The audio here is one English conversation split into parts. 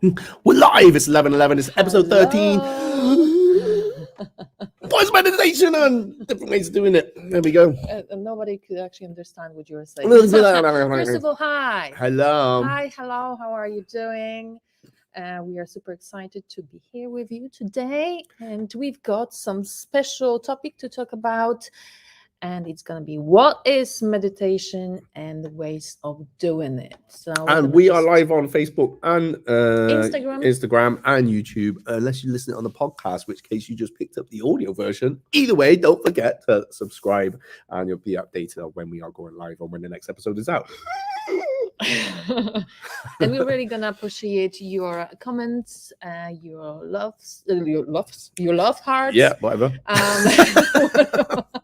We're live. It's 11:11. It's episode 13. Hello. What is meditation and different ways of doing it? There we go. Nobody could actually understand what you were saying. First First of all, hi. Hello. Hi, hello. How are you doing? We are super excited to be here with you today. And we've got some special topic to talk about. And it's going to be what is meditation and the ways of doing it. So And we are live on Facebook and Instagram and YouTube, unless you listen it on the podcast, which case you just picked up the audio version. Either way, don't forget to subscribe and you'll be updated on when we are going live or when the next episode is out. And we're really gonna appreciate your comments, your love hearts. Yeah, whatever.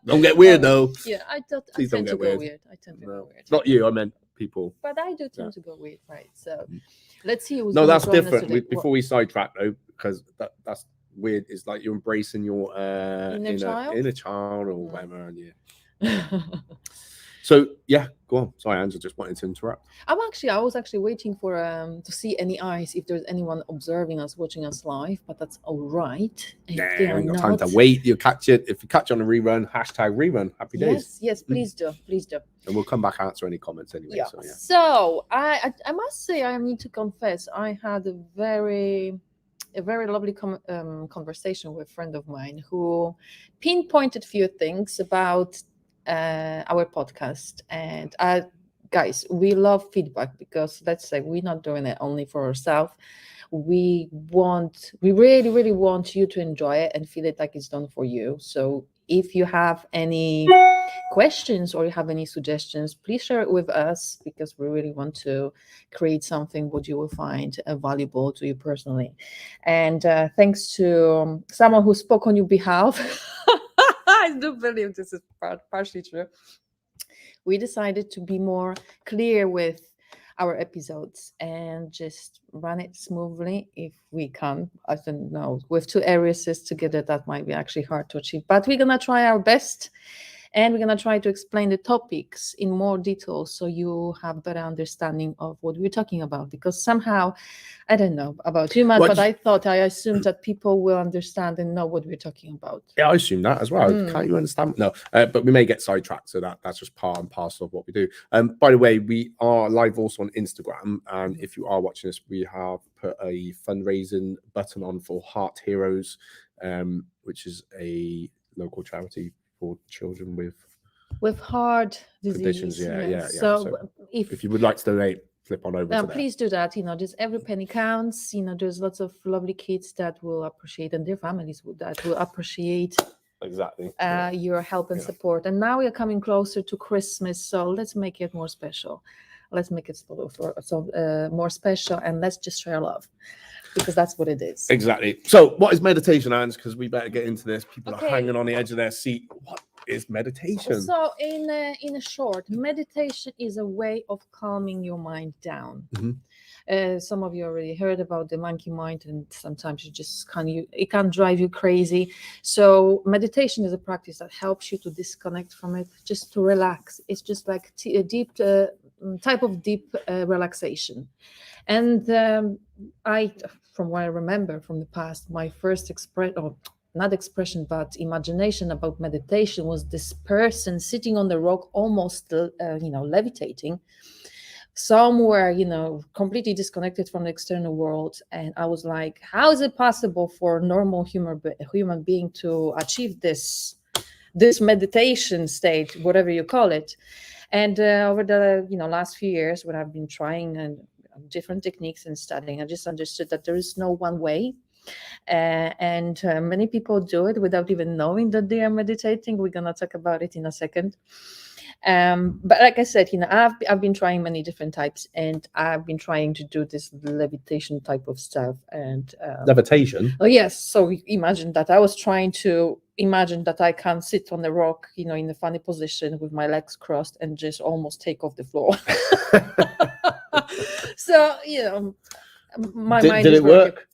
Don't get weird though. Yeah, I tend to go weird. I tend to go weird. Not you, I meant people. But I do tend to go weird, right? So let's see. No, that's different. Before we sidetrack though, because that's weird. It's like you're embracing your inner child or whatever, and yeah. So yeah, go on. Sorry, Angela, just wanted to interrupt. I was actually waiting for to see any eyes if there's anyone observing us, watching us live, but that's all right. Yeah, you ain't got time to wait. You'll catch it if you catch on a rerun. #rerun. Happy days. Yes, please do. And we'll come back and answer any comments anyway. Yeah. So, yeah. So I must say I need to confess I had a very lovely conversation with a friend of mine who pinpointed a few things about our podcast. And guys, we love feedback because let's say we're not doing it only for ourselves. We really want you to enjoy it and feel it like it's done for you. So if you have any questions or you have any suggestions, please share it with us because we really want to create something what you will find valuable to you personally. And thanks to someone who spoke on your behalf, I do believe this is partially true. We decided to be more clear with our episodes and just run it smoothly if we can. I don't know, with 2 areas together, that might be actually hard to achieve, but we're going to try our best. And we're going to try to explain the topics in more detail so you have better understanding of what we're talking about. Because somehow, I don't know about you, Matt, but I assumed that people will understand and know what we're talking about. Yeah, I assume that as well. Can't you understand? No, but we may get sidetracked, so that's just part and parcel of what we do. By the way, we are live also on Instagram. And if you are watching this, we have put a fundraising button on for Heart Heroes, which is a local charity for children with heart conditions. Yeah. So if you would like to donate, flip on over to please do that. Just every penny counts. There's lots of lovely kids that will appreciate, and their families that will appreciate exactly your help and support. And now we are coming closer to Christmas, so let's make it more special. Let's make it more special, and let's just share love. Because that's what it is. Exactly. So what is meditation, Ange? Because we better get into this. People are hanging on the edge of their seat. What is meditation? So in a short, meditation is a way of calming your mind down. Mm-hmm. Some of you already heard about the monkey mind, and sometimes it can drive you crazy. So meditation is a practice that helps you to disconnect from it, just to relax. It's just like a deep type of deep relaxation. And from what I remember from the past, my first imagination about meditation was this person sitting on the rock, almost, levitating somewhere, completely disconnected from the external world. And I was like, how is it possible for a normal human being to achieve this meditation state, whatever you call it? And over the last few years, when I've been trying different techniques and studying, I just understood that there is no one way. And many people do it without even knowing that they are meditating. We're going to talk about it in a second. But like I said, I've been trying many different types, and I've been trying to do this levitation type of stuff. And levitation? Oh, yes. So imagine that I was trying to imagine that I can sit on the rock, in a funny position with my legs crossed and just almost take off the floor. So, my mind did is it work?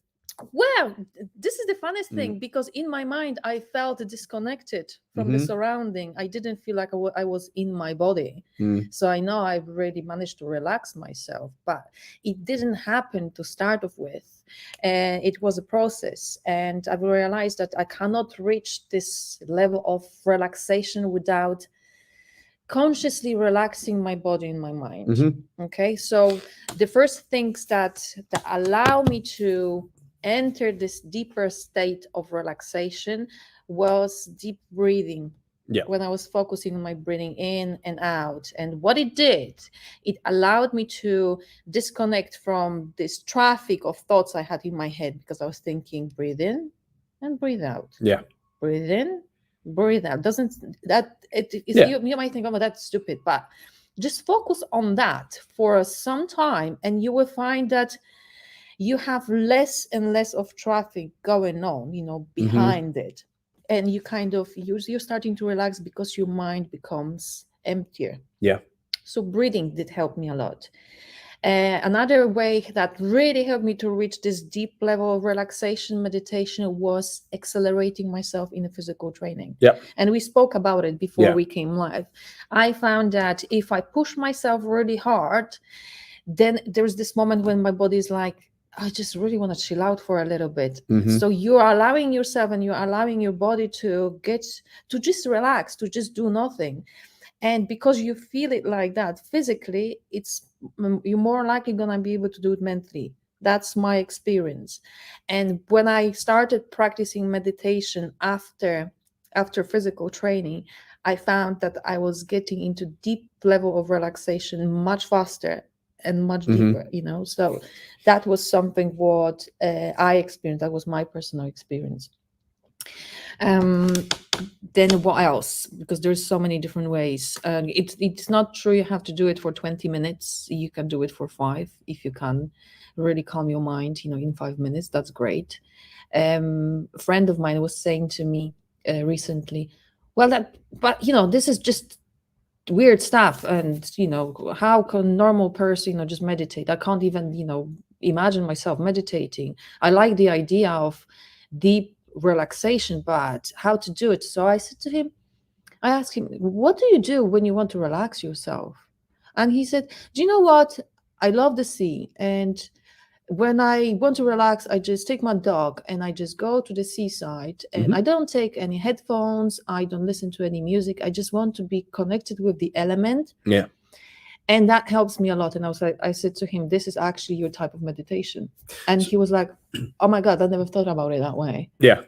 Well, this is the funniest thing, because in my mind I felt disconnected from the surrounding. I didn't feel like I was in my body. So I know I've already managed to relax myself, but it didn't happen to start off with. It was a process, and I've realized that I cannot reach this level of relaxation without consciously relaxing my body and my mind. Okay, so the first things that allow me to enter this deeper state of relaxation was deep breathing. Yeah. When I was focusing on my breathing in and out, and what it did, it allowed me to disconnect from this traffic of thoughts I had in my head, because I was thinking breathe in and breathe out. Yeah. Breathe in, breathe out. Doesn't that it is Yeah. you might think, oh, that's stupid, but just focus on that for some time, and you will find that you have less and less of traffic going on, behind it, and you kind of you're starting to relax because your mind becomes emptier. Yeah. So breathing did help me a lot. Another way that really helped me to reach this deep level of relaxation meditation was accelerating myself in the physical training. Yeah. And we spoke about it before we came live. I found that if I push myself really hard, then there's this moment when my body is like, I just really want to chill out for a little bit. So you're allowing yourself and you're allowing your body to just relax, to just do nothing. And because you feel it like that physically, you're more likely going to be able to do it mentally. That's my experience. And when I started practicing meditation after physical training, I found that I was getting into deep level of relaxation much faster and much deeper, so that was something what I experienced. That was my personal experience. Then what else? Because there's so many different ways. It's not true you have to do it for 20 minutes. You can do it for 5 if you can really calm your mind, in 5 minutes. That's great. A friend of mine was saying to me recently, but this is just weird stuff, and how can a normal person just meditate? I can't even imagine myself meditating. I like the idea of deep relaxation, but how to do it? So I asked him, what do you do when you want to relax yourself? And he said, do you know what, I love the sea, and when I want to relax, I just take my dog and I just go to the seaside, and I don't take any headphones. I don't listen to any music. I just want to be connected with the element. Yeah. And that helps me a lot. And I said to him, this is actually your type of meditation. And he was like, oh my God, I never thought about it that way. Yeah.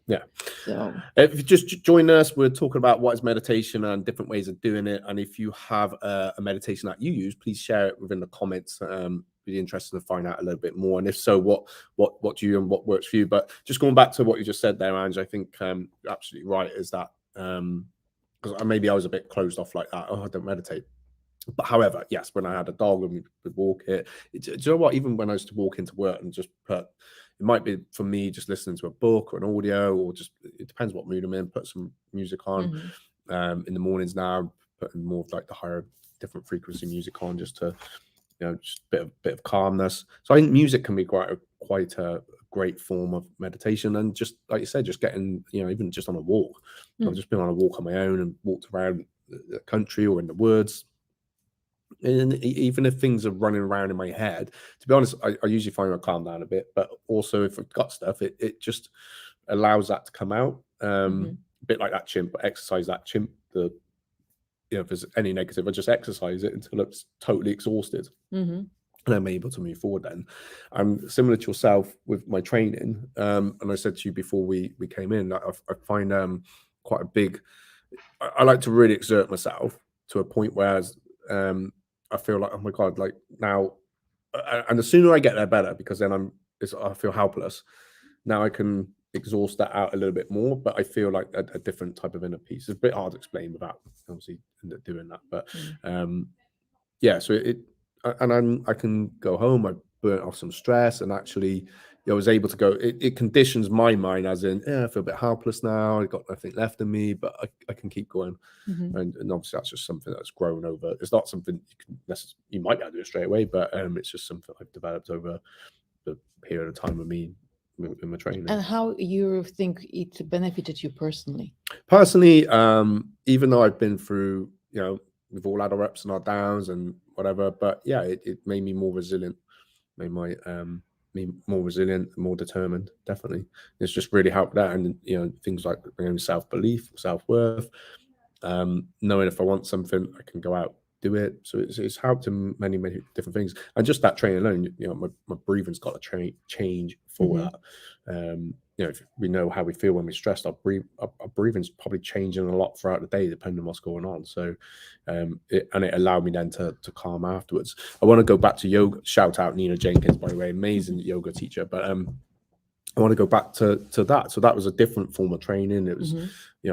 Yeah. So if you just join us, we're talking about what is meditation and different ways of doing it. And if you have a meditation that you use, please share it within the comments. Be interested to find out a little bit more. And if so, what do you and what works for you? But just going back to what you just said there, Ange, I think you're absolutely right. Is that because maybe I was a bit closed off like that. Oh, I don't meditate. But however, yes, when I had a dog and we would walk it, do you know what? Even when I used to walk into work and just it might be for me just listening to a book or an audio, or just it depends what mood I'm in. Put some music on in the mornings now, putting more of like the higher, different frequency music on, just to just a bit of calmness. So I think music can be quite a great form of meditation, and just like you said, just getting even just on a walk. I've just been on a walk on my own and walked around the country or in the woods. And even if things are running around in my head, to be honest, I usually find I calm down a bit. But also, if I've got stuff, it just allows that to come out. A bit like that chimp, exercise that chimp. If there's any negative, I just exercise it until it's totally exhausted, and I'm able to move forward. Then I'm similar to yourself with my training. And I said to you before we came in, I find quite a big. I like to really exert myself to a point where I feel like, oh my God, like now, and the sooner I get there, better, because then I feel helpless. Now I can exhaust that out a little bit more, but I feel like a different type of inner peace. It's a bit hard to explain without obviously doing that, but yeah. So I can go home. I burnt off some stress, and actually, I was able to go. It conditions my mind, as in, I feel a bit helpless now. I've got nothing left in me, but I can keep going. And obviously, that's just something that's grown over. It's not something you might be able to do it straight away, but it's just something I've developed over the period of time of me in my training. And how you think it benefited you personally? Personally, even though I've been through, we've all had our ups and our downs and whatever, but yeah, it made me more resilient, made me more resilient, more determined. Definitely, it's just really helped that, and things like self-belief, self-worth, knowing if I want something, I can go out, do it. So it's helped in many different things, and just that training alone, my breathing's got to change for that. If we know how we feel when we're stressed, our breathing's probably changing a lot throughout the day depending on what's going on. So it allowed me then to calm afterwards. I want to go back to yoga. Shout out Nina Jenkins, by the way, amazing yoga teacher. But I want to go back to that. So that was a different form of training. It was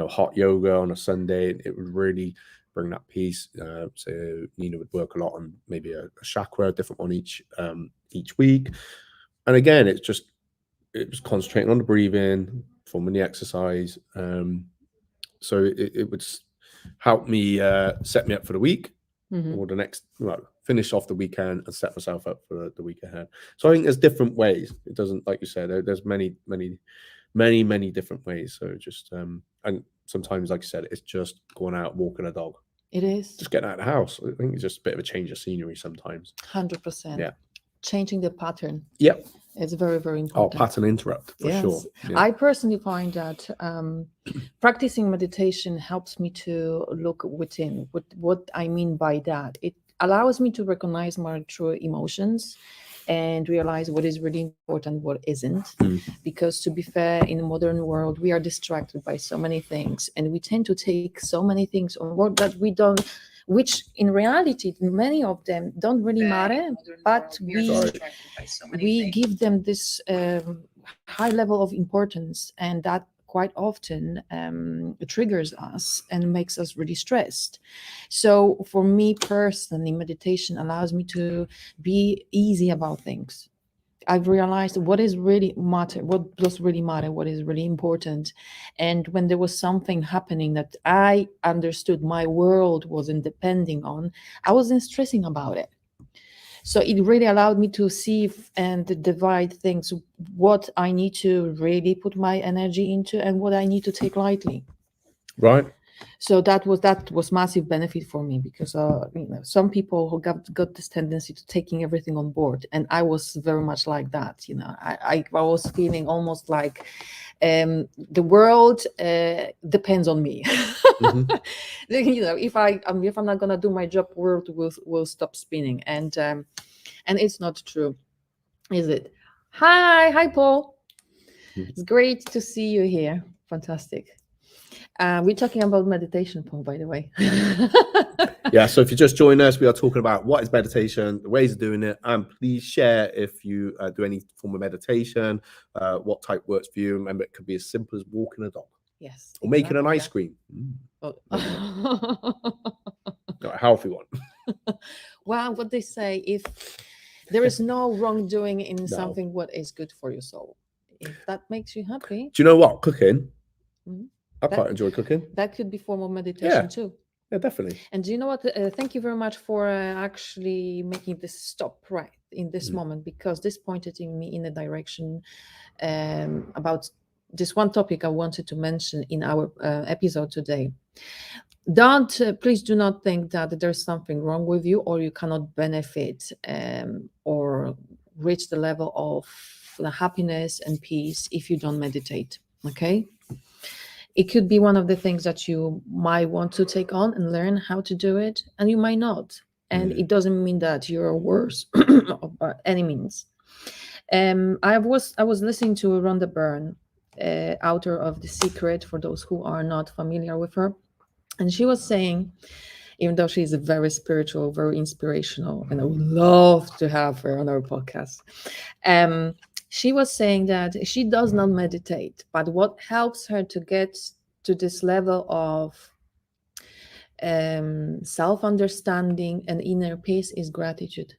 hot yoga on a Sunday. It would really bring that peace. So Nina would work a lot on maybe a chakra, a different one each week. And again, it was concentrating on the breathing, forming the exercise. So it would help me set me up for the week or the next, finish off the weekend and set myself up for the week ahead. So I think there's different ways. It doesn't, like you said, there's many different ways. So just, and sometimes, like you said, it's just going out, walking a dog. It is. Just getting out of the house. I think it's just a bit of a change of scenery sometimes. 100%. Yeah. Changing the pattern. Yep. It's very, very important. Oh, pattern interrupt, for sure. Yeah. I personally find that practicing meditation helps me to look within. What I mean by that, it allows me to recognize my true emotions and realize what is really important, what isn't. Because to be fair, in the modern world, we are distracted by so many things, and we tend to take so many things on board that we don't, which in reality, many of them don't really matter, but we give them this high level of importance, and that quite often triggers us and makes us really stressed. So for me personally, meditation allows me to be easy about things. I've realized what is really matter, what does really matter, what is really important. And when there was something happening that I understood my world wasn't depending on, I wasn't stressing about it. So it really allowed me to see and divide things, what I need to really put my energy into and what I need to take lightly. Right. So that was massive benefit for me, because some people who got this tendency to taking everything on board, and I was very much like that. I was feeling almost like the world depends on me. If I'm not gonna do my job, world will stop spinning, and it's not true, is it? Hi Paul. It's great to see you here. Fantastic. We're talking about meditation, Paul, by the way. Yeah, so if you just join us, we are talking about what is meditation, the ways of doing it, and please share if you do any form of meditation, what type works for you. Remember, it could be as simple as walking a dog. Yes. Or making an ice cream. Not a healthy one. Well, what they say, if there is no wrongdoing in something, what is good for your soul. If that makes you happy. Do you know what? Cooking. I quite enjoy cooking. That could be form of meditation too. Yeah, definitely. And do you know what? Thank you very much for actually making this stop right in this moment, because this pointed me in a direction about this one topic I wanted to mention in our episode today. Please do not think that there's something wrong with you, or you cannot benefit or reach the level of the happiness and peace if you don't meditate. Okay. It could be one of the things that you might want to take on and learn how to do it, and you might not. And it doesn't mean that you're worse by any means. I was listening to Rhonda Byrne, author of The Secret, for those who are not familiar with her. And she was saying, even though she's very spiritual, very inspirational, and I would love to have her on our podcast, she was saying that she does not meditate, but what helps her to get to this level of self-understanding and inner peace is gratitude.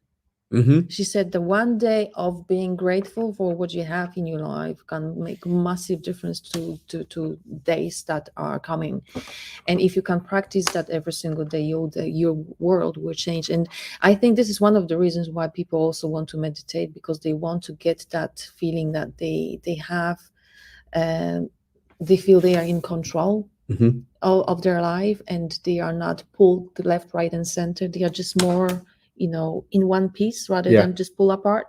She said the one day of being grateful for what you have in your life can make a massive difference to days that are coming. And if you can practice that every single day, your world will change. And I think this is one of the reasons why people also want to meditate, because they want to get that feeling that they have, they feel they are in control of their life, and they are not pulled to left, right, and center. They are just more, in one piece rather than just pull apart.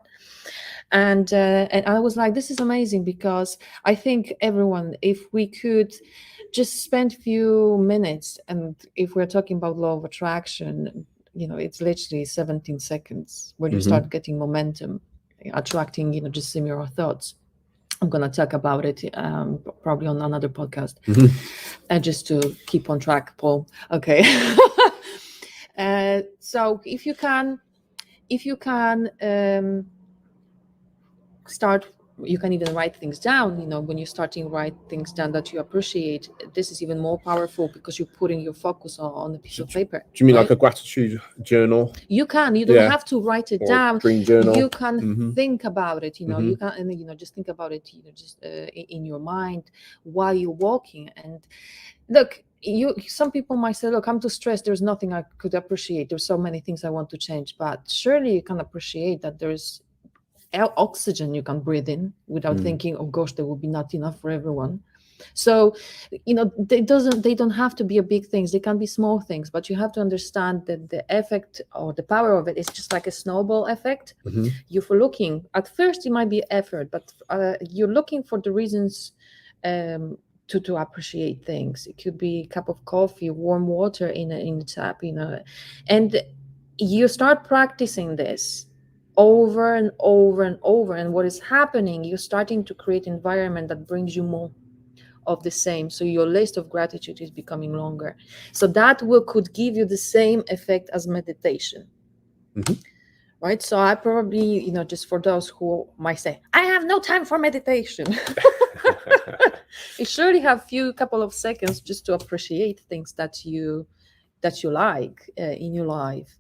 And I was like, this is amazing, because I think everyone, if we could just spend few minutes, and if we're talking about law of attraction, it's literally 17 seconds when you start getting momentum, attracting, just similar thoughts. I'm going to talk about it probably on another podcast, just to keep on track, Paul. Okay. So if you can start, you can even write things down. When you're starting to write things down that you appreciate, this is even more powerful, because you're putting your focus on a piece of paper. Do you mean like a gratitude journal? You don't have to write it down. Green journal. You can think about it. You can, and just think about it. Just in your mind while you're walking. And look, some people might say, look, I'm too stressed, there's nothing I could appreciate, there's so many things I want to change. But surely you can appreciate that there's oxygen you can breathe in without thinking, oh gosh, there will be not enough for everyone. So they don't have to be a big things, they can be small things, but you have to understand that the effect or the power of it is just like a snowball effect. You're looking, at first it might be effort, but you're looking for the reasons to appreciate things. It could be a cup of coffee, warm water in the tap, and you start practicing this over and over and over. And what is happening, you're starting to create an environment that brings you more of the same. So your list of gratitude is becoming longer. So that could give you the same effect as meditation. Right? So I probably, just for those who might say, I have no time for meditation. You surely have couple of seconds just to appreciate things that you like in your life.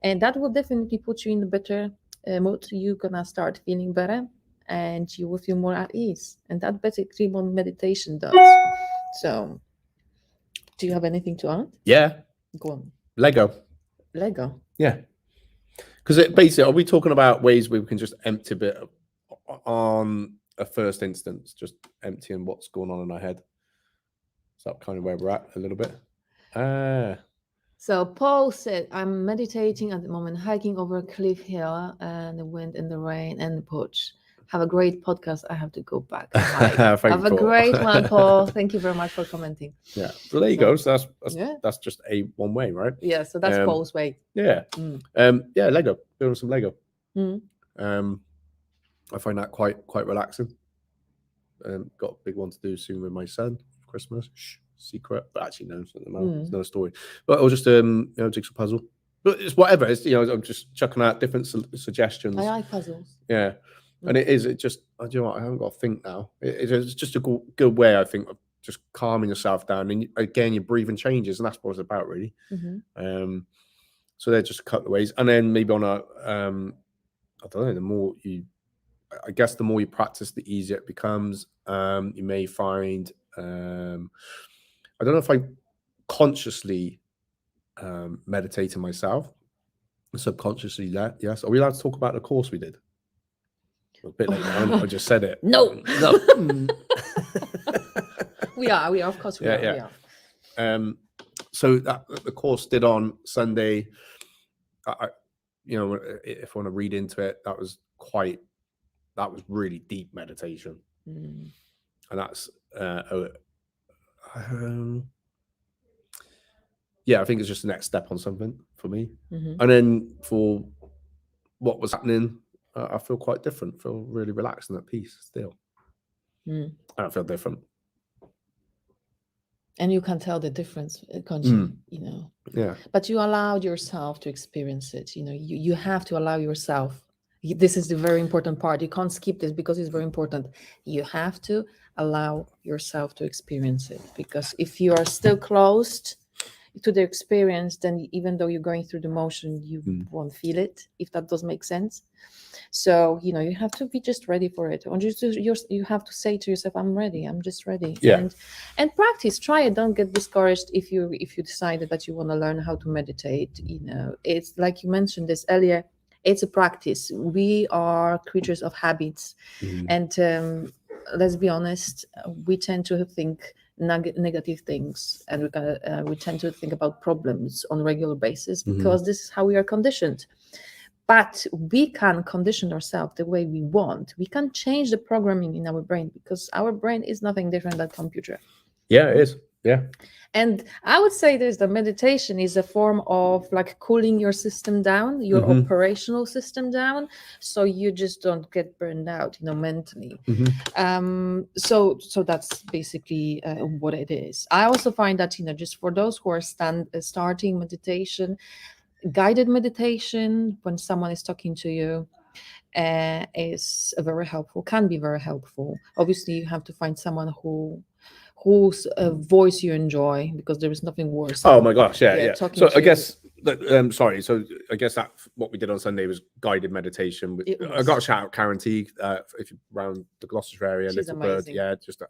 And that will definitely put you in a better mood. You're gonna start feeling better, and you will feel more at ease. And that basically what meditation does. So, do you have anything to add? Yeah. Go on. Lego. Yeah. Because basically, are we talking about ways where we can just empty a bit on a first instance, just emptying what's going on in our head? Is that kind of where we're at a little bit? So Paul said, I'm meditating at the moment, hiking over a cliff hill, and the wind and the rain and the porch. Have a great podcast. I have to go back. Have a great one, Paul. Thank you very much for commenting. Yeah. Well, there you go. So that's just one way, right? Yeah. So that's Paul's way. Yeah. Yeah. Lego. Building some Lego. I find that quite relaxing. Got a big one to do soon with my son for Christmas. Secret, but actually no, it's another story. But it was just jigsaw puzzle. But it's whatever. It's I'm just chucking out different suggestions. I like puzzles. Yeah. And it just, I haven't got to think now. It's just a good way, I think, of just calming yourself down. And again, your breathing changes, and that's what it's about, really. So they're just a couple of ways. And then maybe on I don't know, the more you practice, the easier it becomes. You may find, I don't know if I consciously meditating myself, subconsciously that, yes. Are we allowed to talk about the course we did? A bit later on, I just said it. No. We are, of course we are. So that the course did on Sunday. I if I want to read into it, that was really deep meditation. And that's I think it's just the next step on something for me. And then for what was happening, I feel quite different. Feel really relaxed and at peace still. I don't feel different. And you can tell the difference, can't you? Yeah. But you allowed yourself to experience it. You have to allow yourself. This is the very important part. You can't skip this because it's very important. You have to allow yourself to experience it, because if you are still closed, to the experience, then even though you're going through the motion, you won't feel it, if that does make sense. So, you know, you have to be just ready for it. Or you have to say to yourself, I'm ready, I'm just ready. Yeah. And practice, try it. Don't get discouraged if you decided that you want to learn how to meditate. You know, it's like you mentioned this earlier, it's a practice. We are creatures of habits. And let's be honest, we tend to think negative things, and we tend to think about problems on a regular basis because this is how we are conditioned. But we can condition ourselves the way we want. We can change the programming in our brain, because our brain is nothing different than computer. Yeah, it is. Yeah. And I would say this, the meditation is a form of like cooling your system down, your operational system down, so you just don't get burned out, you know, mentally. So that's basically what it is. I also find that, you know, just for those who are starting meditation, guided meditation, when someone is talking to you, is very helpful, can be very helpful. Obviously, you have to find someone whose voice you enjoy, because there is nothing worse. Oh my gosh, yeah. So I guess sorry. So I guess that what we did on Sunday was guided meditation. I got a shout out Karen T, if you're around the Gloucestershire area, She's Little amazing. Bird, yeah, just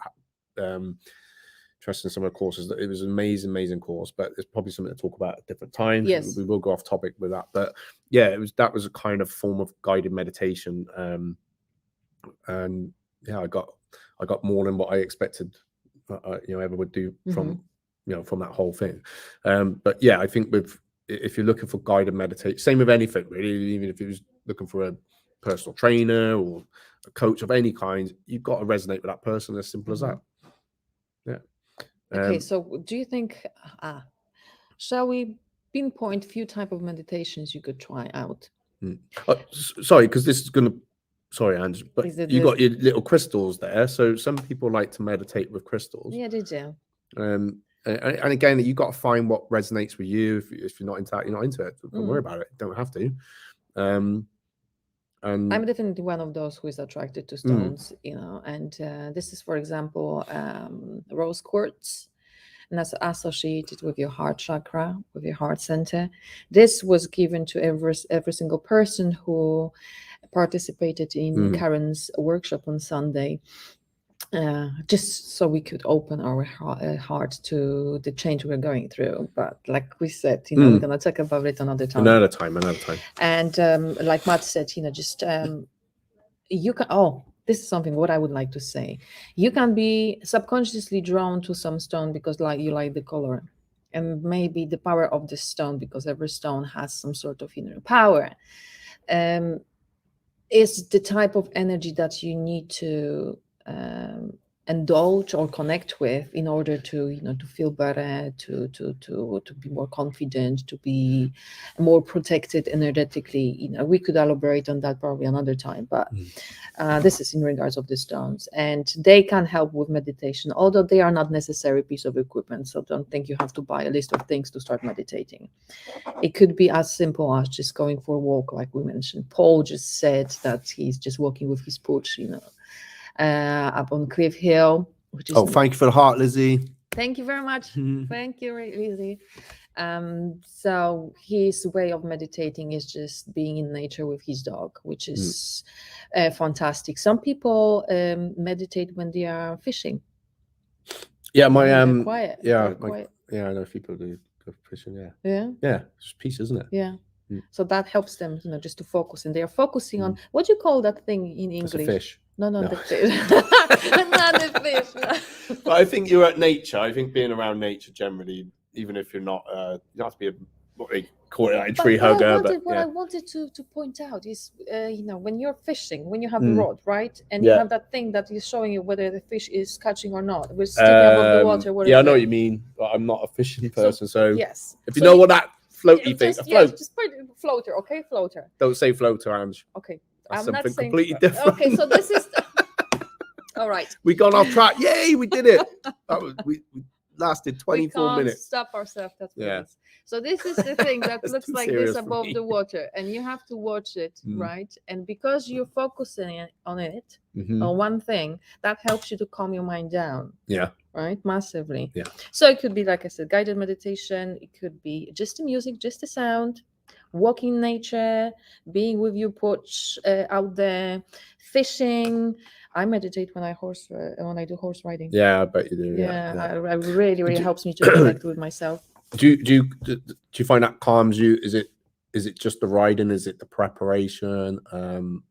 interested in some of the courses. It was an amazing course, but it's probably something to talk about at different times. Yes, we will go off topic with that, but yeah, that was a kind of form of guided meditation, and yeah, I got more than what I expected. You know, ever would do from from that whole thing. But yeah, I think if you're looking for guided meditation, same with anything really, even if you was looking for a personal trainer or a coach of any kind, you've got to resonate with that person. As simple as that. Yeah. Okay, so do you think, shall we pinpoint a few type of meditations you could try out? Sorry, because this is going to, sorry, Andrew, but you got your little crystals there. So some people like to meditate with crystals. Yeah, they do. And again, you got to find what resonates with you. If you're not into that, you're not into it. Don't worry about it. You don't have to. And I'm definitely one of those who is attracted to stones, you know, and this is, for example, rose quartz, and that's associated with your heart chakra, with your heart center. This was given to every single person who participated in Karen's workshop on Sunday, just so we could open our heart to the change we're going through. But like we said, you know, we're going to talk about it another time. Another time. And like Matt said, you know, just you can, this is something what I would like to say. You can be subconsciously drawn to some stone because you like the color, and maybe the power of the stone, because every stone has some sort of inner power, is the type of energy that you need to indulge or connect with in order to, you know, to feel better, to be more confident, to be more protected energetically. You know, we could elaborate on that probably another time, but this is in regards of the stones, and they can help with meditation, although they are not necessary piece of equipment. So don't think you have to buy a list of things to start meditating. It could be as simple as just going for a walk, like we mentioned. Paul just said that he's just walking with his pooch, you know, up on Cliff Hill, which is thank you for the heart, Lizzie. Thank you very much. Thank you, Lizzie. So his way of meditating is just being in nature with his dog, which is fantastic. Some people meditate when they are fishing. Yeah, my quiet. quiet. Yeah, I know people do go fishing. Yeah, it's just peace, isn't it? Yeah. So that helps them, you know, just to focus, and they are focusing on, what do you call that thing in English? It's a fish. No, the fish. Not the fish. But I think you're at nature. I think being around nature generally, even if you're not, you don't have to be what they call it, like a tree hugger. What I wanted to point out is, you know, when you're fishing, when you have the rod, right, and you have that thing that is showing you whether the fish is catching or not, we're sticking above the water. Yeah, I know what you mean, but I'm not a fishing person, so yes. If you know what that floaty thing, just put floater, okay, floater. Don't say floater, Ange. Okay. That's I'm something not saying completely different. Okay, so this is all right. We gone off track. Yay, we did it. That was lasted we 24 can't minutes. stop ourselves. That's what Yeah. it is. So this is the thing that That's looks too like serious this for above me. the water, and you have to watch it, right? And because you're focusing on it, on one thing, that helps you to calm your mind down. Yeah. Right, massively. Yeah. So it could be, like I said, guided meditation. It could be just the music, just the sound, walking in nature, being with your porch out there, fishing. I meditate when I do horse riding. Yeah, I bet you do. Yeah. I really helps me to connect with myself. Do you find that calms you? Is it just the riding? Is it the preparation?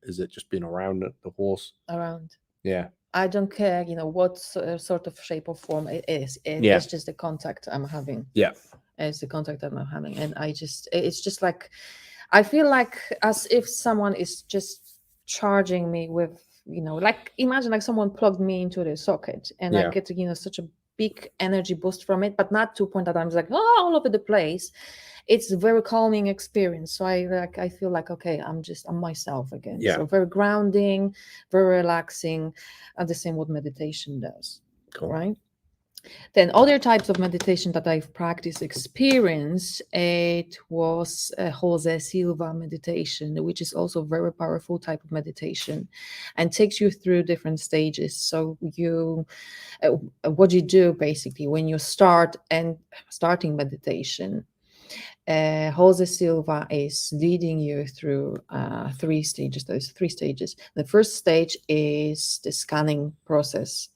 Is it just being around the horse? Around. Yeah. I don't care, what sort of shape or form it is. It's just the contact I'm having. Yeah. It's the contact that I'm having, and it's just like, I feel like as if someone is just charging me with, like, imagine like someone plugged me into the socket, and I get, such a big energy boost from it, but not to a point that I'm like, all over the place. It's a very calming experience. So I feel like, okay, I'm myself again. Yeah. So very grounding, very relaxing, and the same what meditation does. Cool. Right. Then other types of meditation that I've practiced, experienced, it was a Silva meditation, which is also a very powerful type of meditation and takes you through different stages. So what you do basically when you starting meditation, Jose Silva is leading you through 3 stages. There's 3 stages. The first stage is the scanning process.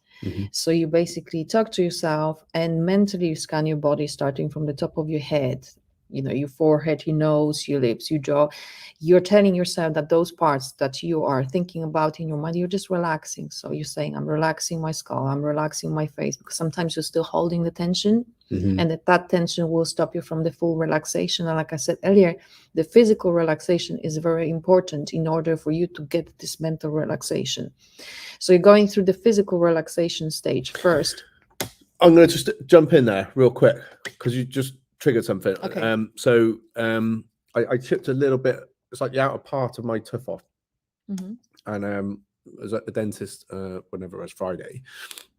So you basically talk to yourself and mentally you scan your body, starting from the top of your head, your forehead, your nose, your lips, your jaw. You're telling yourself that those parts that you are thinking about in your mind, you're just relaxing. So you're saying, I'm relaxing my skull, I'm relaxing my face, because sometimes you're still holding the tension. And that tension will stop you from the full relaxation. And like I said earlier, the physical relaxation is very important in order for you to get this mental relaxation. So you're going through the physical relaxation stage first. I'm going to just jump in there real quick because you just triggered something. Okay. I chipped a little bit. It's like the outer part of my tooth off. And I was at the dentist whenever it was Friday.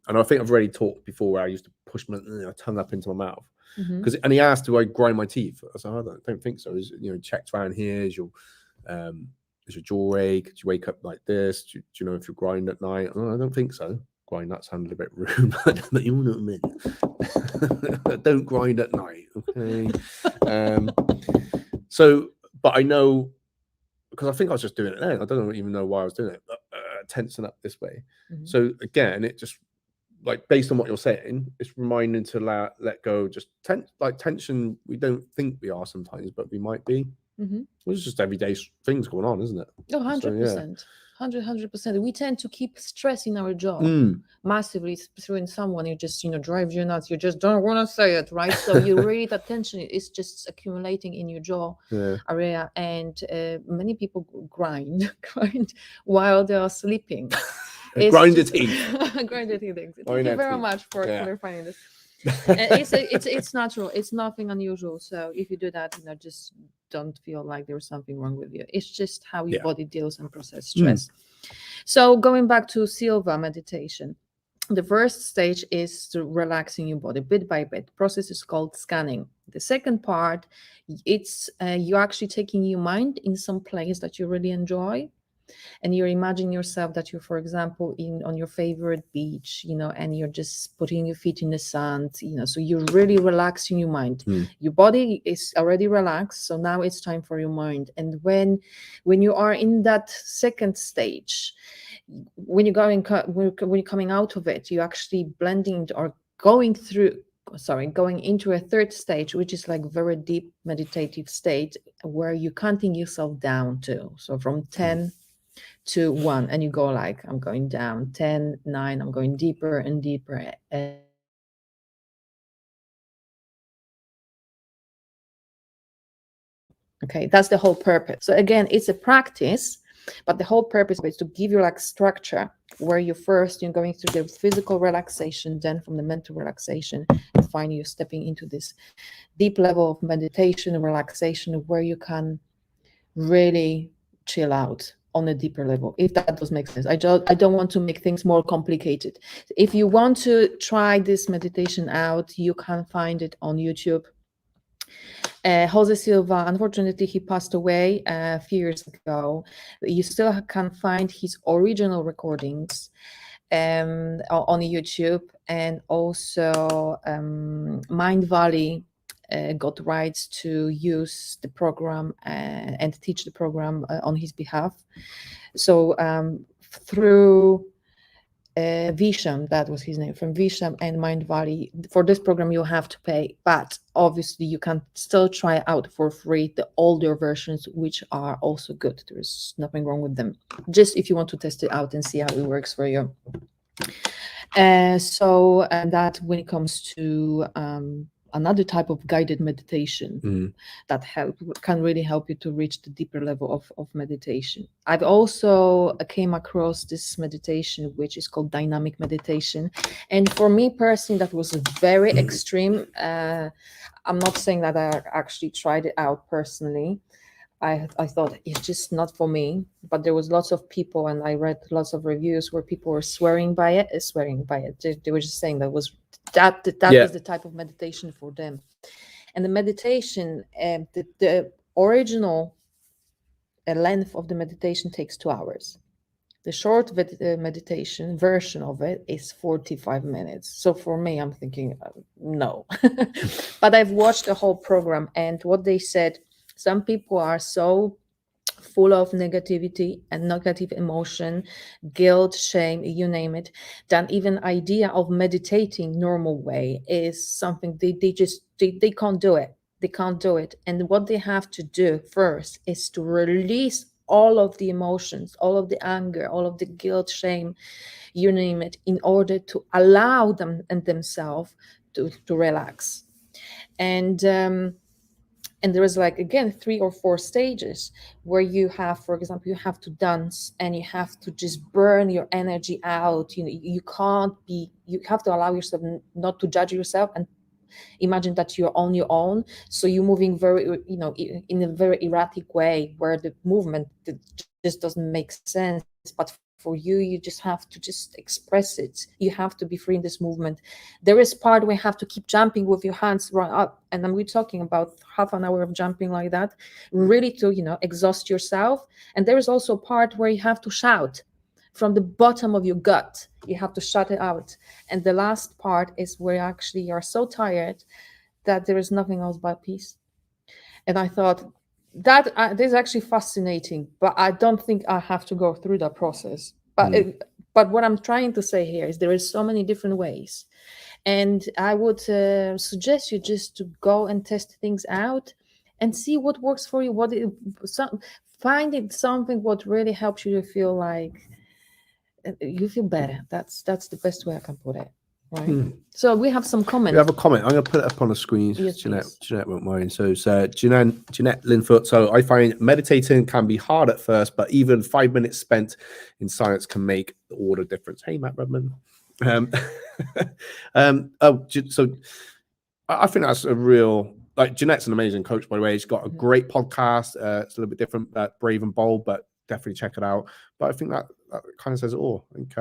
And I think I've already talked before where I used to push my tongue up into my mouth. And he asked, do I grind my teeth? I said, I don't think so. Checked around here. Is your jaw ache? Do you wake up like this? Do you know if you grind at night? Oh, I don't think so. Grind, that sounded a bit rude, but you know what I mean. Don't grind at night, okay? But I know, because I think I was just doing it then. I don't even know why I was doing it, but tensing up this way. So again, it just, like, based on what you're saying, it's reminding to let go. Just tension. We don't think we are sometimes, but we might be. It's just everyday things going on, isn't it? Oh, 100%. 100%. We tend to keep stress in our jaw massively. Through in someone, you just, drives you nuts. You just don't want to say it, right? So you really, that tension is just accumulating in your jaw area. And many people grind while they are sleeping. Grind your teeth. Grind your teeth. Thank you very much for clarifying this. It's natural. It's nothing unusual. So if you do that, just don't feel like there's something wrong with you. It's just how your body deals and processes stress. So going back to Silva meditation, the first stage is to relaxing your body bit by bit. The process is called scanning. The second part, it's you're actually taking your mind in some place that you really enjoy. And you're imagining yourself that you're, for example, on your favorite beach, and you're just putting your feet in the sand, so you're really relaxing your mind. Your body is already relaxed, so now it's time for your mind. And when you are in that second stage, when you're coming out of it, you're actually blending or going into a third stage, which is like very deep meditative state where you're counting yourself down to. So from 10 to 1, and you go like, I'm going down, 10, 9, I'm going deeper and deeper. Okay, that's the whole purpose. So again, it's a practice, but the whole purpose is to give you like structure where you're going through the physical relaxation, then from the mental relaxation, and finally you're stepping into this deep level of meditation and relaxation where you can really chill out. on a deeper level, if that does make sense. I don't want to make things more complicated. If you want to try this meditation out, you can find it on YouTube. Jose Silva, unfortunately, he passed away a few years ago. You still can find his original recordings on YouTube, and also Mind Valley got rights to use the program and teach the program on his behalf. So through Visham, that was his name, from Visham and Mind Valley, for this program you have to pay, but obviously you can still try out for free the older versions, which are also good. There's nothing wrong with them, just if you want to test it out and see how it works for you. So that when it comes to another type of guided meditation that can really help you to reach the deeper level of meditation. I've also came across this meditation, which is called dynamic meditation. And for me personally, that was very extreme. I'm not saying that I actually tried it out personally. I thought it's just not for me, but there was lots of people, and I read lots of reviews where people were swearing by it. They were just saying that was is the type of meditation for them. And the meditation, the original length of the meditation takes 2 hours. The short meditation version of it is 45 minutes. So for me, I'm thinking, no. But I've watched the whole program, and what they said, some people are so full of negativity and negative emotion, guilt, shame, you name it, that even idea of meditating normal way is something they can't do it. They can't do it. And what they have to do first is to release all of the emotions, all of the anger, all of the guilt, shame, you name it, in order to allow them and themselves to relax. And there is, like, again, 3 or 4 stages where you have, for example, you have to dance and you have to just burn your energy out. You know, you have to allow yourself not to judge yourself and imagine that you're on your own. So you're moving very, you know, in a very erratic way where the movement just doesn't make sense. But for you, you just have to just express it. You have to be free in this movement. There is part where you have to keep jumping with your hands right up. And then we're talking about half an hour of jumping like that, really to, you know, exhaust yourself. And there is also a part where you have to shout from the bottom of your gut. You have to shut it out. And the last part is where actually you are so tired that there is nothing else but peace. And I thought, that this is actually fascinating, but I don't think I have to go through that process. But what I'm trying to say here is there is so many different ways, and I would suggest you just to go and test things out and see what works for you. Find something what really helps you to feel like you feel better. That's the best way I can put it. Right. So we have some comments. We have a comment. I'm going to put it up on the screen. Yes, Jeanette won't mind. So it's Jeanette Linfoot. So I find meditating can be hard at first, but even 5 minutes spent in silence can make all the difference. Hey, Matt Redman. So I think that's a real, like, Jeanette's an amazing coach, by the way. She's got a great podcast. It's a little bit different, Brave and Bold, but definitely check it out. But I think that kind of says it all. I think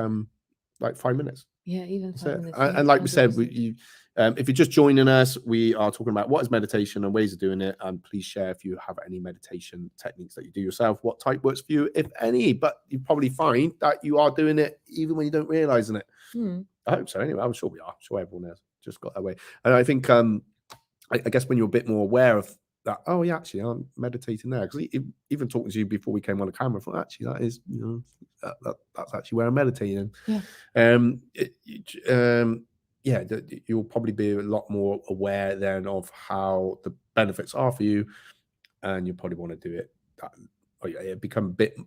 like 5 minutes. Yeah, even 5 minutes. And like we said, if you're just joining us, we are talking about what is meditation and ways of doing it. And please share if you have any meditation techniques that you do yourself, what type works for you, if any. But you probably find that you are doing it even when you don't realize it. I hope so. Anyway, I'm sure we are. I'm sure everyone has just got that way. And I think, I guess when you're a bit more aware of that, oh yeah, actually I'm meditating there, because even talking to you before we came on the camera, I thought actually that is, you know, that's actually where I'm meditating. You'll probably be a lot more aware then of how the benefits are for you, and you probably want to do it. It become a bit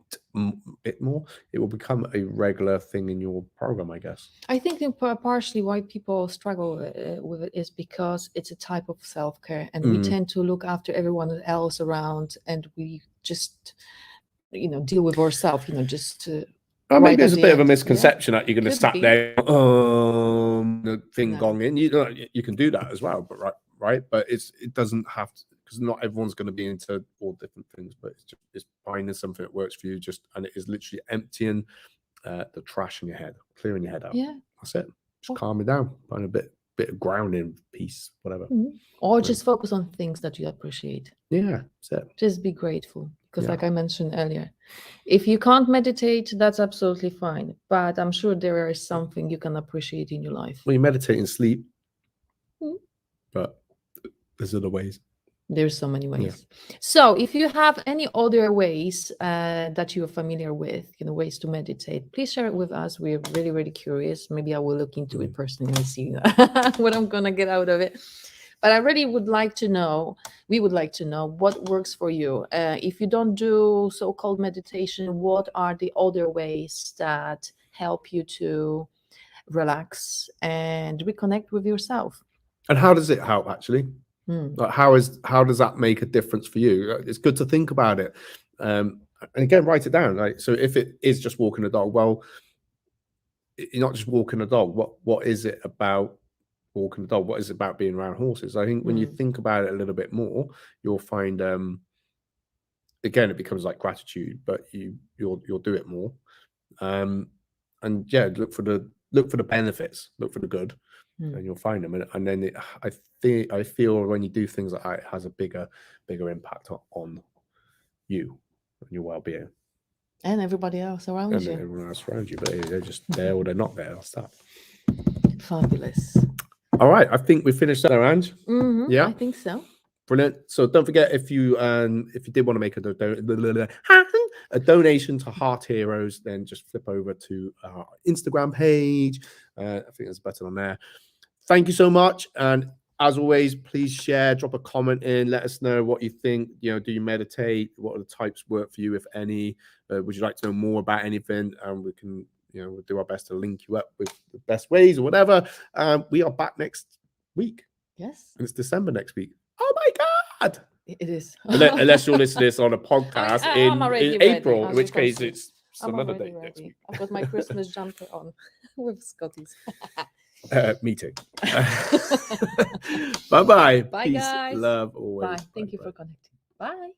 more. It will become a regular thing in your program, I guess. I think partially why people struggle with it is because it's a type of self-care, and we tend to look after everyone else around, and we just, you know, deal with ourselves, you know, just maybe there's a bit of a misconception that you're going to sat there, the thing gong in. You can do that as well, but right, but it doesn't have to. because not everyone's going to be into all different things, but it's finding something that works for you. And it is literally emptying the trash in your head, clearing your head out. Yeah. That's it. Just calm it down, find a bit of grounding, peace, whatever. Or just focus on things that you appreciate. Yeah, that's it. Just be grateful. Because like I mentioned earlier, if you can't meditate, that's absolutely fine. But I'm sure there is something you can appreciate in your life. Well, you meditate and sleep, but there's other ways. There's so many ways. So if you have any other ways that you're familiar with, ways to meditate, please share it with us. We're really, really curious. Maybe I will look into it personally and see what I'm going to get out of it. But I really would like to know, we would like to know what works for you. If you don't do so-called meditation, what are the other ways that help you to relax and reconnect with yourself? And how does it help, actually? Like how does that make a difference for you? It's good to think about it. And again, write it down. Like, so if it is just walking a dog, well, you're not just walking a dog. What is it about walking a dog? What is it about being around horses? I think when you think about it a little bit more, you'll find again, it becomes like gratitude, but you'll do it more. And yeah, look for the benefits, look for the good. And you'll find them, and then I feel when you do things like that, it has a bigger impact on you and your well-being, and everybody else around you. Everyone else around you, but they're just there or they're not there. That's that. Fabulous. All right, I think we finished that, Ange. Yeah, I think so. Brilliant. So don't forget, if you did want to make a donation to Heart Heroes, then just flip over to our Instagram page. I think there's a button on there. Thank you so much. And as always, please share, drop a comment in, let us know what you think. Do you meditate? What are the types work for you, if any? Would you like to know more about anything? We can, we'll do our best to link you up with the best ways or whatever. We are back next week. Yes. And it's December next week. Oh my God. It is. Unless you'll listen to this on a podcast in April, in which case it's another day next week. I've got my Christmas jumper on with Scotty's. Me too. Bye-bye. Bye, Peace, guys. love, always. Bye. Thank you for connecting. Bye.